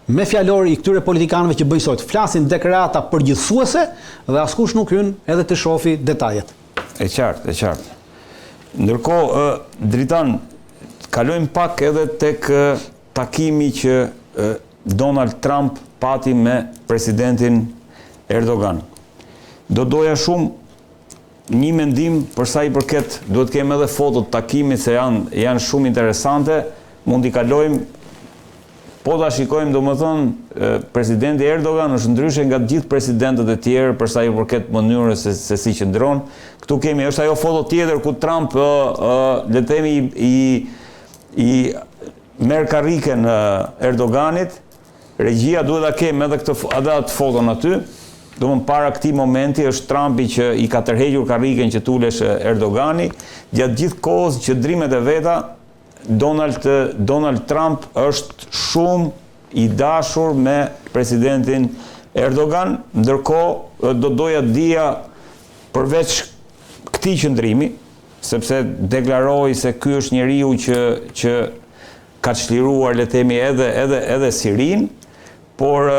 me fjalori i këtyre politikanëve që bëjnë sot, flasin deklarata përgjithësuese dhe askush nuk hyn edhe të shofi detajet. E qartë. Ndërkohë, Dritan, kalojmë pak edhe tek takimi që Donald Trump pati me presidentin Erdogan. Doja shumë një mendim për sa i përket, duhet kemi edhe fotot takimit se janë shumë interesante, mund t'i kalojmë. Po ta shikojmë, domethënë, presidenti Erdogan është ndryshe nga të gjithë presidentët e tjerë për sa i përket mënyrës se si qëndron. Këtu kemi, është ajo foto tjetër ku Trump, le të themi, i merr karriken Erdoganit. Regjia duhet ta kemi edhe atë foton aty. Domethënë para këtij momenti është Trumpi që i ka tërhequr karriken që tulesh Erdogani. Gjatë gjithë kohës qëndrimet e veta, Donald Trump është shumë i dashur me presidentin Erdogan, ndërkohë doja dija përveç këtij qëndrimi, sepse deklaroi se ky është njeriu që ka çliruar, le të themi, edhe Sirin, por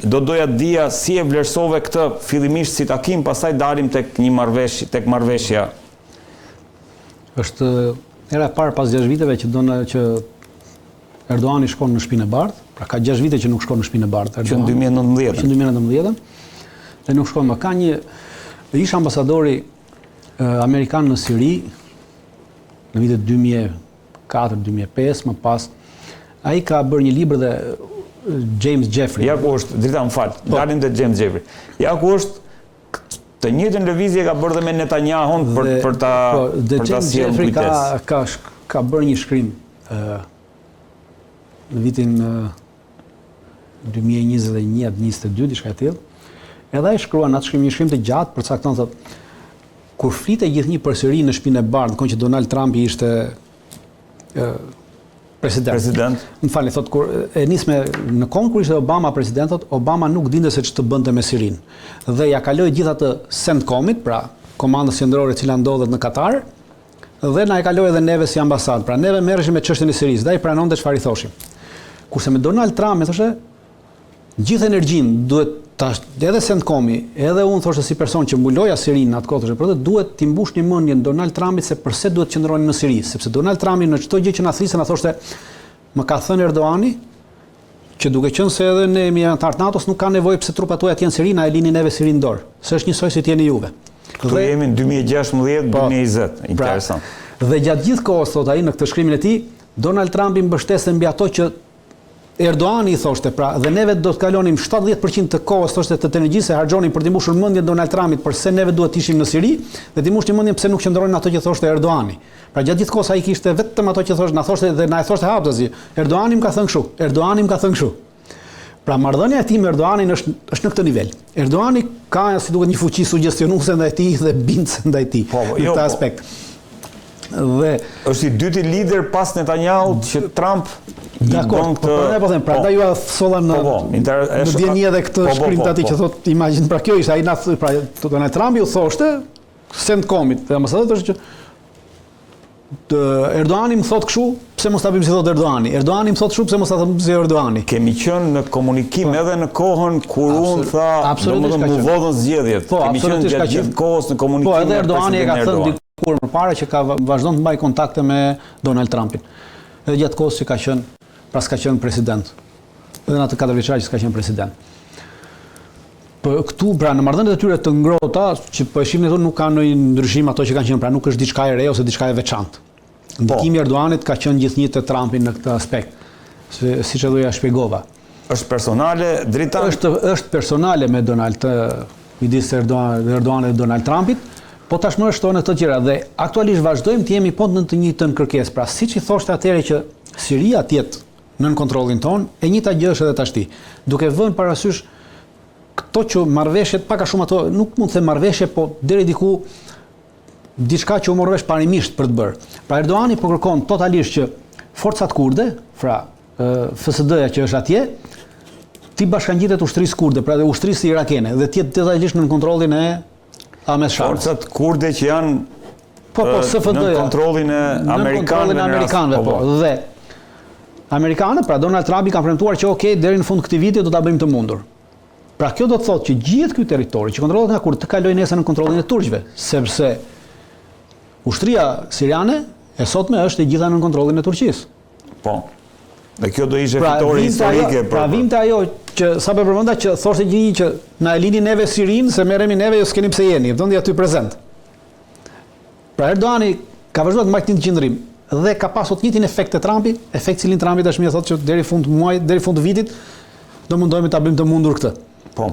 doja dija si e vlerësove këtë fillimisht si takim, pastaj dalim tek marrëveshja. Është era e parë pas 6 viteve që Erdogani shkon në Shtëpinë e Bardhë, pra ka 6 vite që nuk shkon në Shtëpinë e Bardhë. Që në 2019 dhe nuk shkon më. Ka një ish ambasadori amerikan në Siri në vitet 2004-2005, më pas ai ka bërë një libër dhe James Jeffrey. Ja ku është, drita më fal, dalim te James Jeffrey. Ja ku është të njëjtën lëvizje ka bërë dhe me Netanyahun për ta sjellë kujdes. Ka bërë një shkrim në vitin 2021-2022, diçka e tillë. Edhe ai shkruan atë shkrim, një shkrim të gjatë, përcakton thotë kur flitej gjithnjë për Sirinë në Shtëpinë e Bardhë, kohë që Donald Trumpi ishte president. Më falni, thotë kur e nisme në kohën kur ishte Obama president, thotë Obama nuk dinte se ç'të bënte me Sirinë. Dhe ja kaloi gjithë atë CENTCOM-it, pra komandës qendrore e cila ndodhet në Katar, dhe na e kaloi edhe neve si ambasadë. Pra neve merreshim me çështjen e Sirisë, dhe ai pranonte çfarë i thoshim. Kurse me Donald Trump, thoshte, gjithë energjinë duhet edhe CENTCOM-i, edhe unë thoshte si person që mbuloja Sirinë atë kohë, por duhet t'i mbushni mendjen Donald Trumpit se pse duhet qëndroni në Siri, sepse Donald Trumpi në çdo gjë që na thrisë na thoshte, më ka thënë Erdogani që duke qenë se edhe ne jemi antar të NATO-s nuk ka nevojë pse trupat tuaja të jenë në Siri, na e lini neve Sirinë dorë. Se është njësoj si t'jeni juve. Këtu jemi në 2016-2020, interesant. Dhe gjatë gjithë kohës, thot ai në këtë shkrimin e tij, Donald Trumpi mbështeste mbi ato që Erdogani i thoshte, pra, dhe neve do të kalonim 70% të kohës, thoshte, të energjisë e harxhonin për t'i mbushur mendjen Donald Trumpit përse neve duhet ishim në Siri, dhe t'i mbushnin mendjen pse nuk qëndronin ato që thoshte Erdogani. Pra gjatë gjithë kohës ai kishte vetëm ato që thoshte, na thoshte dhe na e thoshte haptazi. Erdogani më ka thënë kështu, Erdogani më ka thënë kështu. Pra marrëdhënia e tij me Erdoganin është në këtë nivel. Erdogani ka si duket një fuqi sugjestionuese ndaj tij dhe bindse ndaj tij në këtë aspekt. Dhe është i dyti lider pas Netanyahut që Trump Dakor, po them, pra ju solla në dieni edhe këtë shkrim të atij që thotë imagjin, pra kjo ishte ai na pra Donald Trumpi u thoshte CENTCOM-it dhe ambasadët është që Erdogani më thotë kështu, pse mos ta bëjmë si thotë Erdogani. Erdogani më thotë kështu, pse mos ta bëjmë si Erdogani. Kemi qenë në komunikim edhe në kohën kur unë tha, domethënë mu vodhën zgjedhjet. Kemi qenë gjatë gjithë kohës në komunikim. Po, edhe Erdogani e ka thënë dikur më parë që ka vazhdon të mbajë kontakte me Donald Trumpin. Edhe gjatë kohës që ka qenë pra s'ka qenë president, edhe në atë 4 vjeçar që s'ka qenë president. Për këtu, pra në marrëdhëniet e tyre të ngrohta, që po e shihni këtu nuk ka ndonjë ndryshim ato që kanë qenë, pra nuk është diçka e re ose diçka e veçantë. Ndikimi i Erdoganit ka qenë gjithnjë te Trumpi në këtë aspekt, siç e doja shpjegova. Është personale drita? Është personale me Donald, midis Erdoganit dhe Donald Trumpit, po tashmë është tonë të tjera dhe aktualisht vazhdojmë të jemi po në të njëjtën kërkesë. Pra siç i thoshte atëherë që Siria tjetë nën kontrollin ton, e njëjta gjë është edhe tashti. Duke vënë parasysh këto që marrëveshjet pak a shumë ato nuk mund të them marrëveshje, po deri diku diçka që u morrësh parimisht për të bërë. Pra Erdogani po kërkon totalisht që forcat kurde, pra FSD-ja që është atje, ti bashkangjitet ushtrisë kurde, pra dhe ushtrisë irakene, dhe të jetë totalisht nën kontrollin e Ahmed Shah. Forcat kurde që janë SFD-ja nën kontrollin e amerikanëve, po. Dhe amerikanë, pra Donald Trump i ka premtuar që okay, deri në fund këtij viti do ta bëjmë të mundur. Pra kjo do të thotë që gjithë ky territori që kontrollohet nga Kurd të kalojë nesër në kontrollin e turqëve, sepse ushtria siriane e sotme është e gjitha në kontrollin e Turqisë. Po. Dhe kjo do ishte fitore historike. Pra vimte ajo që sa për përmenda që thoshte gjini që na e lini neve Sirinë se merremi neve ju s'keni pse jeni, vëndi aty prezent. Pra Erdogani ka vazhduar të mbajë qendrim dhe ka pasur të njëjtin efekt të Trumpi, efekt cilin Trumpi tashmë thotë që deri fund muajit, deri fund vitit do mundohemi ta bëjmë të mundur këtë. Po.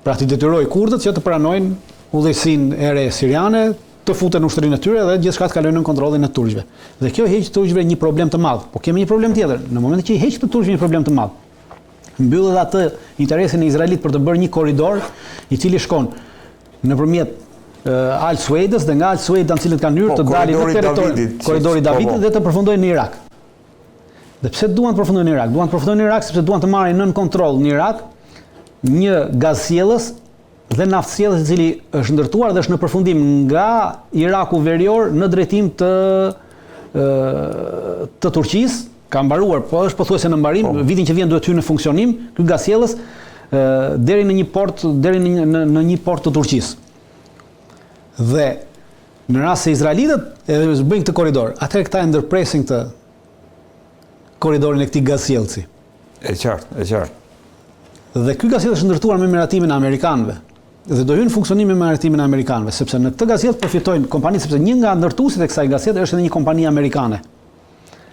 Pra ti detyroi kurdët që të pranojnë udhëheqësinë e re siriane, të futen në ushtrinë e tyre dhe gjithçka të kalojnë në kontrollin e turqëve. Dhe kjo heq turqëve një problem të madh. Po kemi një problem tjetër. Në momentin që i heq të turqëve një problem të madh, mbyll edhe atë interesin e Izraelit për të bërë një korridor i cili shkon nëpërmjet Al Suedës dhe nga Al Sueda në cilët kanë hyrë të dalin në territorin korridori Davidit dhe të përfundojnë në Irak. Dhe pse duan të përfundojnë në Irak? Duan të përfundojnë në Irak sepse duan të marrin nën kontroll në Irak një gazsjellës dhe naftsjellës i cili është ndërtuar dhe është në përfundim nga Iraku verior në drejtim të Turqisë, ka mbaruar, po është pothuajse në mbarim, vitin që vjen duhet hyrë në funksionim ky gazsjellës deri në një port në një port të Turqisë. Dhe në rast se izraelitët bëjnë këtë korridor, atëherë këta e ndërpresin këtë korridorin e këtij gazsjellësi. E qartë. Dhe ky gazsjellës është ndërtuar me miratimin e amerikanëve. Dhe do hyjë në funksionim me miratimin e amerikanëve, sepse në këtë gazsjellë përfitojnë kompanitë, sepse një nga ndërtuesit e kësaj gazsjellë është edhe një kompani amerikane.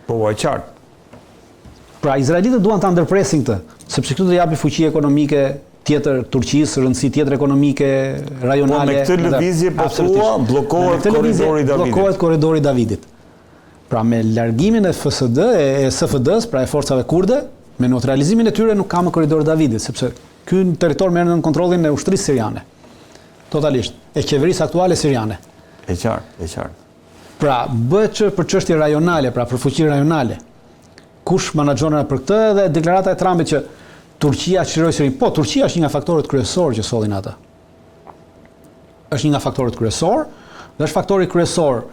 Po, e qartë. Pra izraelitët duan ta ndërpresin këtë, sepse këtë do japi fuqi ekonomike tjetër Turqisë, rëndësi tjetër ekonomike rajonale. Po me këtë lëvizje po thua bllokohet korridori Davidit. Bllokohet korridori Davidit. Pra me largimin e FSD e SFD-s, pra e forcave kurde, me neutralizimin e tyre nuk ka më korridor Davidit, sepse ky territor merr në kontrollin e ushtrisë siriane. Totalisht, e qeverisë aktuale siriane. E qartë. Pra bëhet që për çështje rajonale, pra për fuqi rajonale. Kush menaxhon për këtë dhe deklarata e Trumpit që Turqia çliroi Sirinë. Po, Turqia është një nga faktorët kryesorë që sollin ata. Është një nga faktorët kryesorë dhe është faktori kryesor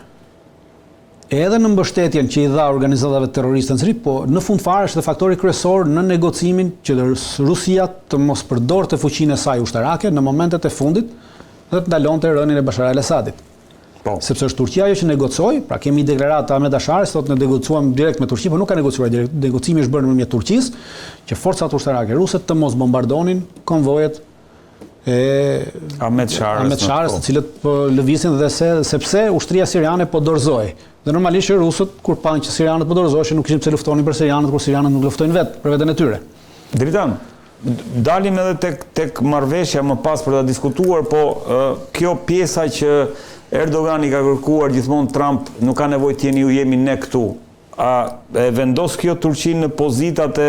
edhe në mbështetjen që i dha organizatave terroriste në Siri, po në fund fare është dhe faktori kryesor në negocimin që Rusia të mos përdorte fuqinë e saj ushtarake në momentet e fundit dhe të ndalonte rënien e Bashar al-Assadit. Po. Sepse është Turqia ajo që negocoi, pra kemi deklaratë Ahmed Ashari, thotë ne negociuam direkt me Turqinë, por nuk ka negociuar direkt. Negocimi është bërë nëpërmjet Turqisë, që forcat ushtarake ruse të mos bombardonin konvojet e Ahmed Sharës, të cilët po lëvizin dhe sepse ushtria siriane po dorëzoi. Dhe normalisht rusët kur panë që sirianët po dorëzoheshin, nuk kishin pse luftonin për sirianët, kur sirianët nuk luftojnë vetë për veten e tyre. Dritan, dalim edhe tek marrëveshja më pas për ta diskutuar, po kjo pjesa që Erdogani ka kërkuar gjithmonë Trump, nuk ka nevojë të jemi ne këtu. A e vendos kjo Turqinë në pozitat e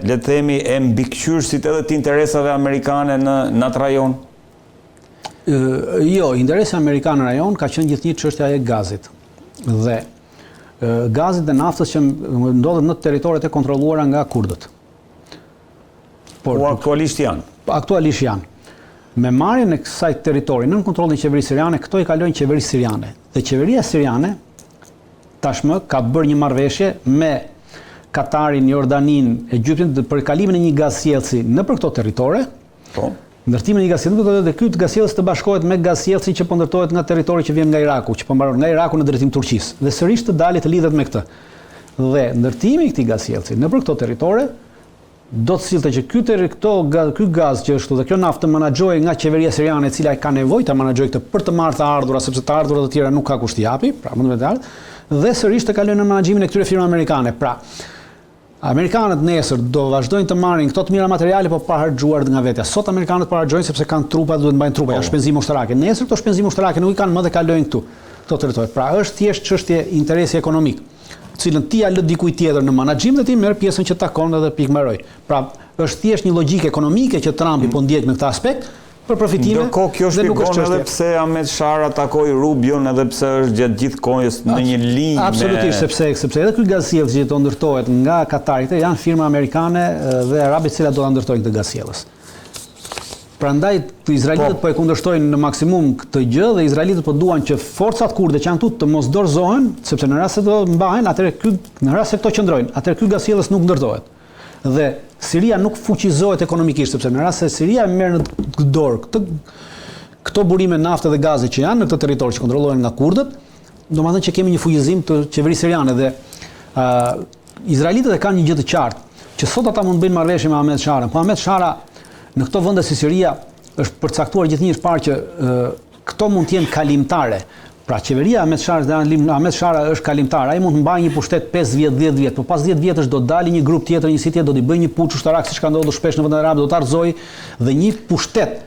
le të themi e mbikëqyrësit edhe të interesave amerikane në atë rajon? Jo, interesi amerikan në rajon ka qenë gjithnjë çështja e gazit. Dhe gazit dhe naftës që ndodhet në territoret e kontrolluara nga kurdët. Por aktualisht janë. Aktualisht janë. Me marrjen e kësaj territori nën kontrollin e qeverisë siriane, këto i kalojnë qeverisë siriane. Dhe qeveria siriane tashmë ka bërë një marrëveshje me Katarin, Jordanin, Egjiptin për kalimin e një gazsjellësi nëpër këto territore. Po. Ndërtimin e një gazsjellësi dhe ky gazsjellës të bashkohet me gazsjellësin që po ndërtohet nga territori që vjen nga Iraku, që po mbaron nga Iraku në drejtim Turqisë. Dhe sërish të dalit të lidhet me këtë. Dhe ndërtimi i këtij gazsjellësi nëpër këto territore do të sillte që ky gaz që është dhe kjo naftë të menaxhohej nga qeveria siriane e cila ka nevojë ta menaxhojë këtë për të marrë të ardhurat, sepse të ardhurat e tjera nuk ka kush t'i japi, pra mund të ardh, dhe sërish të kalojnë në menaxhimin e këtyre firmave amerikane. Pra, amerikanët nesër do vazhdojnë të marrin këto të mira materiale, po pa harxhuar nga vetja. Sot amerikanët po harxhojnë sepse kanë trupa, duhet mbajnë trupa, janë shpenzime ushtarake. Nesër këto shpenzime ushtarake nuk i kanë më dhe kalojnë këto territor. Pra, është thjesht çështje interesi ekonomik, cilën ti ja lë dikujt tjetër në menaxhim dhe ti merr pjesën që takon edhe pikë mbaroj. Pra, është thjesht një logjikë ekonomike që Trumpi po ndjek në këtë aspekt për profitime. Ndërkohë kjo shpjegon edhe pse Ahmed Shara takoi Rubion, edhe pse është gjatë gjithë kohës në një linjë. Absolutisht, sepse edhe ky gazsjellës që do ndërtohet nga Katari, janë firma amerikane dhe arabë të cilat do ta ndërtojnë këtë gazsjellës. Prandaj izraelitët po e kundërshtojnë në maksimum këtë gjë dhe izraelitët po duan që forcat kurde që janë këtu të mos dorëzohen, sepse në rast se do mbahen, në rast se këto qëndrojnë, atëherë ky gasjellës nuk ndërtohet. Dhe Siria nuk fuqizohet ekonomikisht, sepse në rast se Siria merr në dorë këto burime nafte dhe gaze që janë në këtë territor që kontrollohen nga kurdët, domethënë që kemi një fuqizim të qeverisë siriane dhe izraelitët e kanë një gjë të qartë, që sot ata mund të bëjnë marrëveshje me Ahmed Sharën, po Ahmed Shara në këto vende si Siria është përcaktuar gjithnjëherë parë që këto mund të jenë kalimtare. Pra qeveria Ahmed Shara është kalimtar, ai mund të mbajë një pushtet 5 vjet, 10 vjet, por pas 10 vjetësh do të dalë një grup tjetër, një si tjetër do t'i bëjë një puç ushtarak siç ka ndodhur shpesh në vendet arabe, do ta argëzojë dhe një pushtet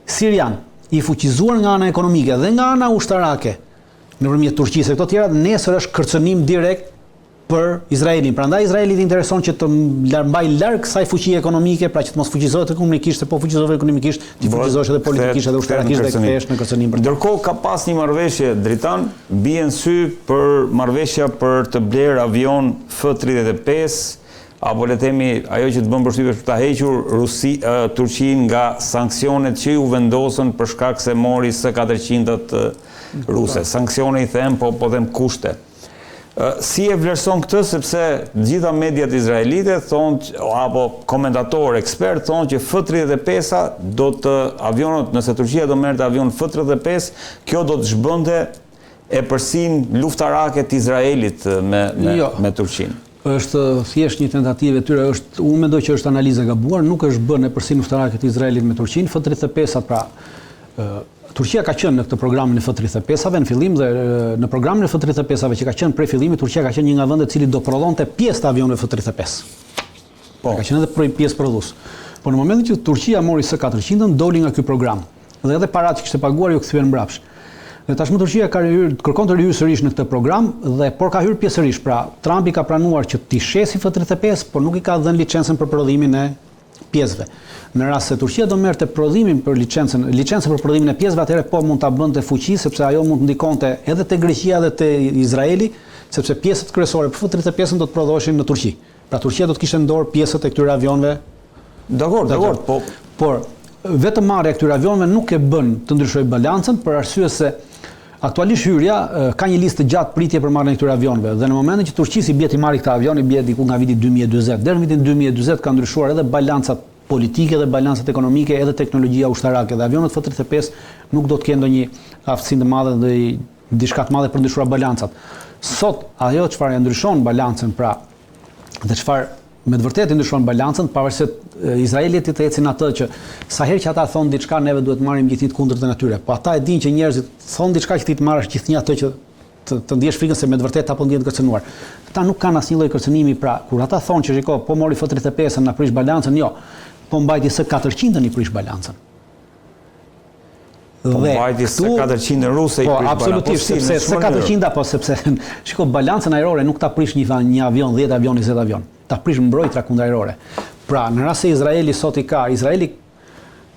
sirian i fuqizuar nga ana ekonomike dhe nga ana ushtarake nëpërmjet Turqisë, këto tjera nesër është kërcënim direkt për Izraelin. Prandaj Izraelit intereson që të mbaj larg kësaj fuqie ekonomike, pra që të mos fuqizohet ekonomikisht, se po fuqizohet ekonomikisht, të fuqizohesh edhe politikisht edhe ushtarakisht dhe kthehesh në kërcënim. Ndërkohë ka pas një marrëveshje, Dritan, bie në sy për marrëveshja për të blerë avion F-35, apo le të themi ajo që të bën përshtypje për ta hequr Turqinë nga sanksionet që u vendosën për shkak se mori S-400-at ruse. Sanksione i them, po them kushte. Si e vlerëson këtë, sepse gjitha mediat izraelite thonë, apo komentatorë, ekspertë thonë që F-35-a do të avionët, nëse Turqia do merrte avion F-35, kjo do të zhbënte e përsin luftarake të Izraelit me Turqinë. Është thjesht një tentativë e tyre, unë mendoj që është analizë e gabuar, nuk është bën e përsin luftarake të Izraelit me Turqinë. F-35-at pra Turqia ka qenë në këtë programin e F-35-ave në fillim dhe në programin e F-35-ave që ka qenë prej fillimit, Turqia ka qenë një nga vendet cili do prodhonte pjesë të avionëve F-35. Po. Ka qenë edhe pjesë prodhues. Por në momentin që Turqia mori S-400-ën, doli nga ky program. Dhe edhe paratë që kishte paguar ju kthyen mbrapsht. Dhe tashmë Turqia kërkon të rihyjë sërish në këtë program por ka hyrë pjesërisht. Pra Trumpi ka pranuar që t'i shesi F-35, por nuk i ka dhënë licencën për prodhimin e pjesëve. Në rast se Turqia do merrte prodhimin për licencën për prodhimin e pjesëve, atëherë po mund ta bënte fuqi, sepse ajo mund të ndikonte edhe te Greqia edhe te Izraeli, sepse pjesët kryesore për F-35 do të prodhoheshin në Turqi. Pra Turqia do të kishte në dorë pjesët e këtyre avionëve. Dakor, por vetëm marrja e këtyre avionëve nuk e bën të ndryshojë balancën, për arsye se aktualisht hyrja ka një listë gjatë pritje për marrjen e këtyre avionëve dhe në momentin që Turqisi bie të marrë këta avion, i bie diku nga viti 2040. Deri në vitin 2040 ka ndryshuar edhe balancat politike dhe balancat ekonomike edhe teknologjia ushtarake dhe avionët F-35 nuk do të kenë ndonjë aftësi të madhe dhe diçka të madhe për ndryshuar balancat. Sot ajo çfarë e ndryshon balancën pra dhe çfarë me të vërtetë ndryshon balancën pavarësisht Izraelit të ecin atë që sa herë që ata thonë diçka neve duhet marrim gjithnjë të kundërt të natyre. Po ata e dinë që njerëzit thonë diçka që ti të marrësh gjithnjë atë që të ndjesh frikën se me të vërtetë apo ndjen të kërcënuar. Ata nuk kanë asnjë lloj kërcënimi, pra kur ata thonë që shiko, po mori F-35-ën na prish balancën, jo. Po mbajti S-400-ën i prish balancën. Po mbajti S-400-ën ruse i prish balancën. Po absolutisht, sepse S-400-a sepse shiko balancën ajrore nuk ta prish një avion, 10 avion, 20 avion. Ta prish mbrojtja kundërajrore. Pra në rast se Izraeli sot Izraeli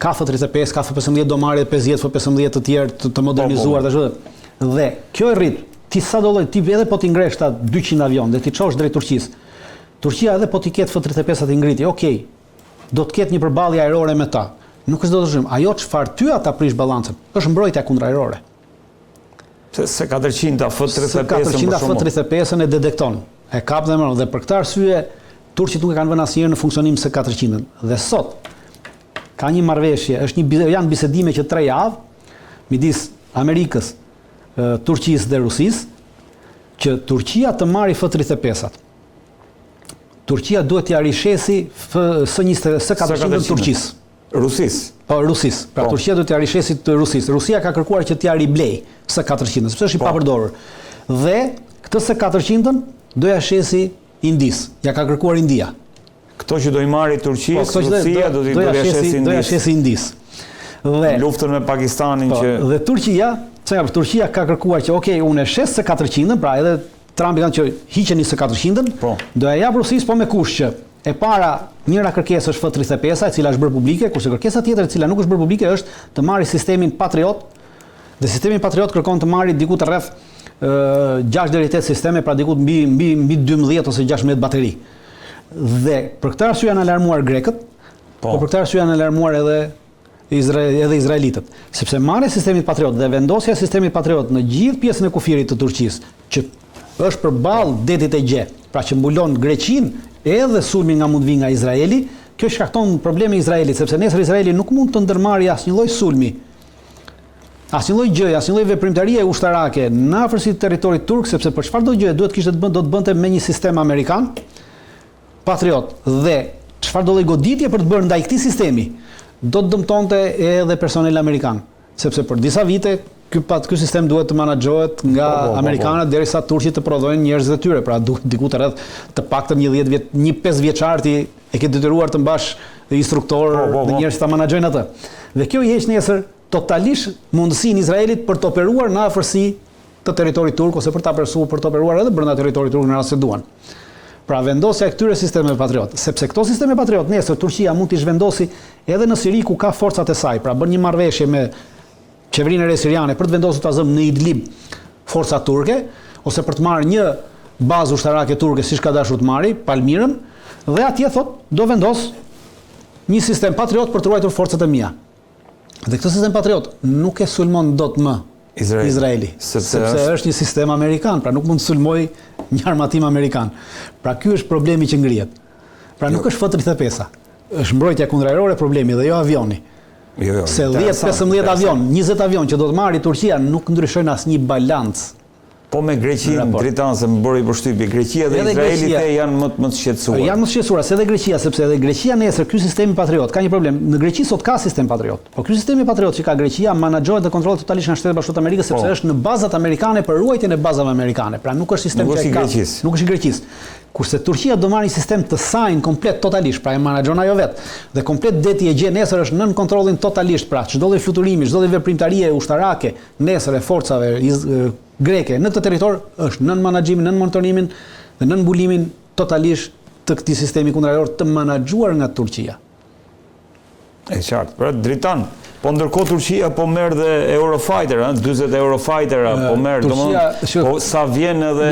ka F-35, ka F-15 do marrë 50 F-15 të tjerë të modernizuar dhe kjo e rrit. Ti sa do lloj, ti edhe po ti ngresh ta 200 avion dhe ti çosh drejt Turqisë. Turqia edhe po ti ketë F-35 të ngriti, okay. Do të ketë një përballje ajrore me ta. Nuk është do të dëshim. Ajo çfarë ty ata prish balancën, është mbrojtja kundërajrore. S-400 F-35-ën e detekton. E kap dhe mëron dhe për këtë arsye turqit nuk e kanë vënë asnjëherë në funksionim S-400-ën. Dhe sot ka një marrëveshje, janë bisedime që 3 javë midis Amerikës, Turqisë dhe Rusisë, që Turqia të marrë F-35-at. Turqia duhet t'ia rishesi S-400-ën Turqisë. Rusisë. Po, Rusisë. Pra Turqia duhet t'ia rishesi të Rusisë. Rusia ka kërkuar që t'ia riblej S-400-ën, sepse është i papërdorur. Dhe këtë S-400-ën do ja shesi Indis. Ja ka kërkuar India. Këto që do i marrë Turqisë, Rusia do ja shesi Indis. Dhe luftën me Pakistanin që dhe Turqia ka kërkuar që okay, unë e shes S-400-ën, pra edhe Trumpi kanë që hiqeni S-400-ën, do ja jap Rusisë po me kush që e para njëra kërkesë është F-35-a, e cila është bërë publike, kurse kërkesa tjetër e cila nuk është bërë publike është të marrë sistemin Patriot. Dhe sistemi Patriot kërkon të marrë diku të rreth 6 deri 8 sisteme, pra diku mbi 12 ose 16 bateri. Dhe për këtë arsye janë alarmuar grekët, por për këtë arsye janë alarmuar edhe edhe izraelitët, sepse marrja e sistemit Patriot dhe vendosja e sistemit Patriot në gjithë pjesën e kufirit të Turqisë, që është përballë detit e Gje, pra që mbulon Greqinë edhe sulmi nga mund vi nga Izraeli, kjo shkakton probleme Izraelit, sepse nesër Izraeli nuk mund të ndërmarrë asnjë lloj sulmi, asnjë lloj gjëje, asnjë lloj veprimtarie ushtarake në afërsitë të territorit turk, sepse për çfarëdo gjë do të bënte me një sistem amerikan Patriot dhe çfarëdo lloj goditje për të bërë ndaj këtij sistemi do të dëmtonte edhe personel amerikan, sepse për disa vite ky sistem duhet të menaxhohet nga amerikanët derisa turqit të prodhojnë njerëzit e tyre, pra duhet diku të rreth të paktën një 5 vjeçar e ke detyruar të mbash instruktor dhe njerëz ta menaxhojnë atë. Dhe kjo i heq nesër totalisht mundësinë Izraelit për të operuar në afërsi të territorit turk ose për të operuar edhe brenda territorit turk në rast se duan. Pra vendosja e këtyre sistemeve Patriot, sepse këto sisteme Patriot nesër Turqia mund t'i zhvendosi edhe në Siri ku ka forcat e saj, pra bën një marrëveshje me qeverinë e re siriane për të vendosur ta zëm në Idlib forca turke ose për të marrë një bazë ushtarake turke siç ka dashur të marrë, Palmirën, dhe atje thot do vendos një sistem Patriot për të ruajtur forcat e mia. Dhe këtë sistem Patriot nuk e sulmon dot më Izraeli, sepse është një sistem amerikan, pra nuk mund të sulmoj një armatim amerikan. Pra ky është problemi që ngrihet. Pra nuk është F-35, është mbrojtja kundërajrore problemi dhe jo avioni. Se 10-15 avion, 20 avion që do të marrë Turqia nuk ndryshojnë asnjë balancë. Po me Greqinë, dritan se më bëri përshtypje, Greqia dhe Izraeli janë më të shqetësuar. Janë më të shqetësuar se edhe Greqia, sepse edhe Greqia nesër ky sistemi Patriot ka një problem. Në Greqi sot ka sistem Patriot, por ky sistemi Patriot që ka Greqia menaxhohet dhe kontrollohet totalisht nga Shtetet Bashkuara të Amerikës sepse është në bazat amerikane për ruajtjen e bazave amerikane. Pra nuk është sistem që ka. Nuk është i Greqisë. Kurse Turqia do marrë një sistem të sajnë komplet totalisht, pra e menaxhon ajo vetë. Dhe komplet deti e Gje nesër është nën kontrollin totalisht, pra çdo lloj fluturimi, çdo lloj veprimtarie ushtarake nesër e forcave greke në këtë territor është nën menaxhimin, nën monitorimin dhe nën mbulimin totalisht të këtij sistemi kundërajror të menaxhuar nga Turqia. E qartë, pra dritan. Po ndërkohë Turqia po merr dhe Eurofighter, 40 Eurofighter po merr, domethënë po sa vjen edhe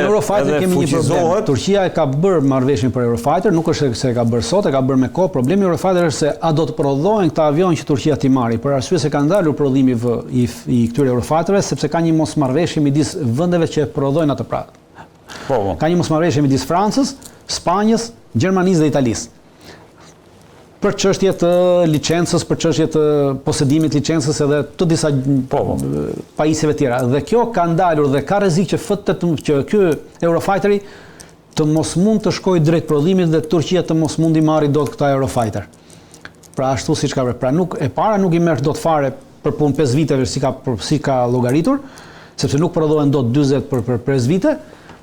fuqizohet. Turqia e ka bërë marrëveshjen për Eurofighter, nuk është se e ka bërë sot, e ka bërë me kohë. Problemi i Eurofighter është se a do të prodhohen këta avion që Turqia t'i marrë, për arsye se ka ndalur prodhimi i këtyre Eurofighterëve sepse ka një mosmarrëveshje midis vendeve që prodhojnë atë pra. Ka një mosmarrëveshje midis Francës, Spanjës, Gjermanisë dhe Italisë. Për çështje të licencës, për çështje të posedimit licencës edhe të disa pajisjeve tjera. Dhe kjo ka ndalur dhe ka rrezik që ky Eurofighteri të mos mund të shkojë drejt prodhimit dhe Turqia të mos mundi marrë dot këta Eurofighter. Pra ashtu siç ka pra nuk e para nuk i merr dot fare për punë 5 viteve si ka llogaritur, sepse nuk prodhohen dot 40 për 5 vite,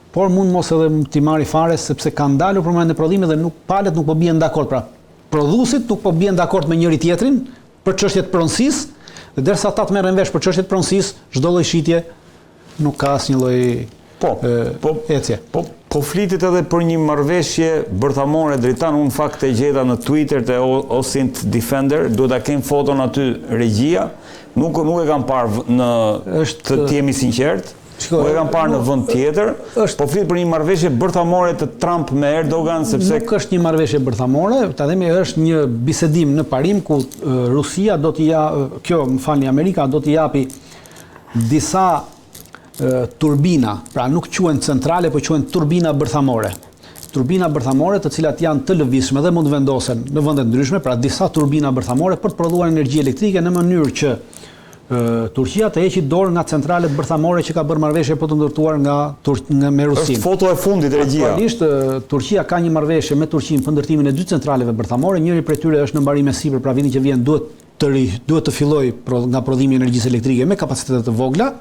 por mund mos edhe t'i marrë fare sepse ka ndalur për momentin e prodhimit dhe nuk palët nuk po bien dakord pra. Prodhuesit nuk po bien dakord me njëri tjetrin për çështjet pronësisë, dhe derisa ata të merren vesh për çështjet pronësisë, çdo lloj shitje nuk ka asnjë lloj ecje. Po flitet edhe për një marrëveshje bërthamore dritan, unë fakt e gjeta në Twitter të Osint Defender, duhet ta kem foton aty regjia, nuk e kam parë në të jemi sinqert. Po e kam parë në vend tjetër, po flit për një marrëveshje bërthamore të Trump me Erdogan sepse nuk është një marrëveshje bërthamore, ta themi është një bisedim në parim ku Rusia do t'i Amerika do t'i japi disa turbina, pra nuk quhen centrale, po quhen turbina bërthamore. Turbina bërthamore të cilat janë të lëvizshme dhe mund të vendosen në vende të ndryshme, pra disa turbina bërthamore për të prodhuar energji elektrike në mënyrë që Turqia të heqi dorë nga centralet bërthamore që ka bërë marrëveshje për të ndërtuar me Rusinë. Është foto e fundit regjia. Aktualisht Turqia ka një marrëveshje me Turqinë për ndërtimin e 2 centraleve bërthamore, njëri prej tyre është në mbarim e sipër, pra viti që vjen duhet të fillojë nga prodhimi i energjisë elektrike me kapacitete të vogla,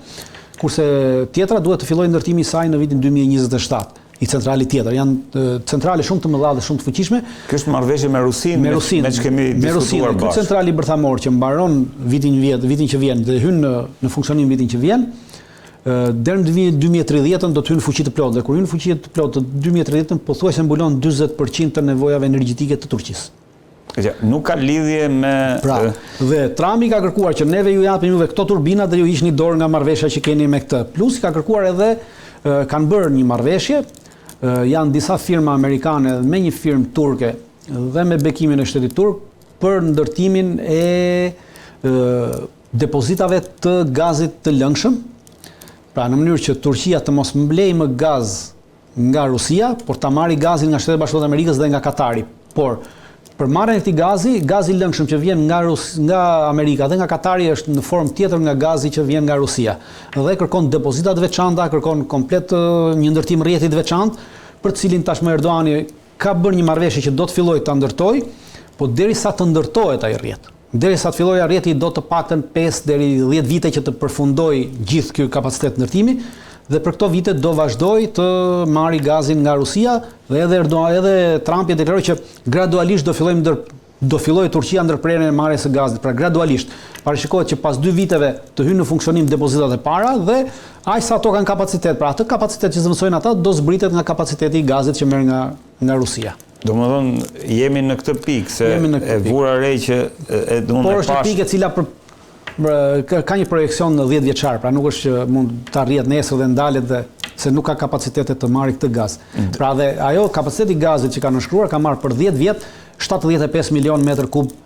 kurse tjetra duhet të fillojë ndërtimi i saj në vitin 2027. I centrali tjetër janë centrale shumë të mëdha dhe shumë të fuqishme. Kjo është marrëveshje me Rusinë, me ç'kemi diskutuar bashkë. Ky centrali bërthamor që mbaron vitin që vjen dhe hyn në funksionim vitin që vjen, deri në vitin 2030 do të hyjë në fuqi të plotë. Dhe kur hyn në fuqi të plotë të 2030 pothuajse mbulon 40% të nevojave energjetike të Turqisë. Nuk ka lidhje me dhe Trumpi ka kërkuar që neve ju japim juve këto turbina dhe ju hiqni dorë nga marrëveshja që keni me këtë. Plus ka kërkuar edhe kanë bërë një marrëveshje, janë disa firma amerikane me një firmë turke dhe me bekimin e shtetit turk për ndërtimin e depozitave të gazit të lëngshëm, pra në mënyrë që Turqia të mos mblej më gaz nga Rusia, por ta marrë gazin nga Shtetet Bashkuara të Amerikës dhe nga Katari. Por për marrjen e këtij gazi i lëngshëm që vjen nga Amerika dhe nga Katari është në formë tjetër nga gazi që vjen nga Rusia. Dhe kërkon depozita të veçanta, kërkon komplet një ndërtim rrjeti të veçantë, për të cilin tashmë Erdoani ka bërë një marrëveshje që do të fillojë ta ndërtojë, po derisa të ndërtohet ai rrjet. Derisa të fillojë rrjeti do të paktën 5 deri 10 vite që të përfundojë gjithë ky kapacitet ndërtimi. Dhe për këto vite do vazhdoj të marri gazin nga Rusia dhe edhe Trump e deklaroi që gradualisht do fillojë Turqia ndërprerjen e marrjes së gazit, pra gradualisht. Parashikohet që pas 2 viteve të hyjnë në funksionim depozitat e para dhe aq sa ato kanë kapacitet, pra atë kapacitet që zëvendësojnë ata do zbritet nga kapaciteti i gazit që merr nga Rusia. Domethënë jemi në këtë pikë se e vura re që e duam të pash. Por është pikë e cila ka një projekcion në 10 vjeçar, pra nuk është që mund të arrihet nesër dhe ndalet dhe se nuk ka kapacitete të marrë këtë gaz. Pra dhe ajo kapaciteti i gazit që ka nënshkruar ka marrë për 10 vjet 75 milion metër kub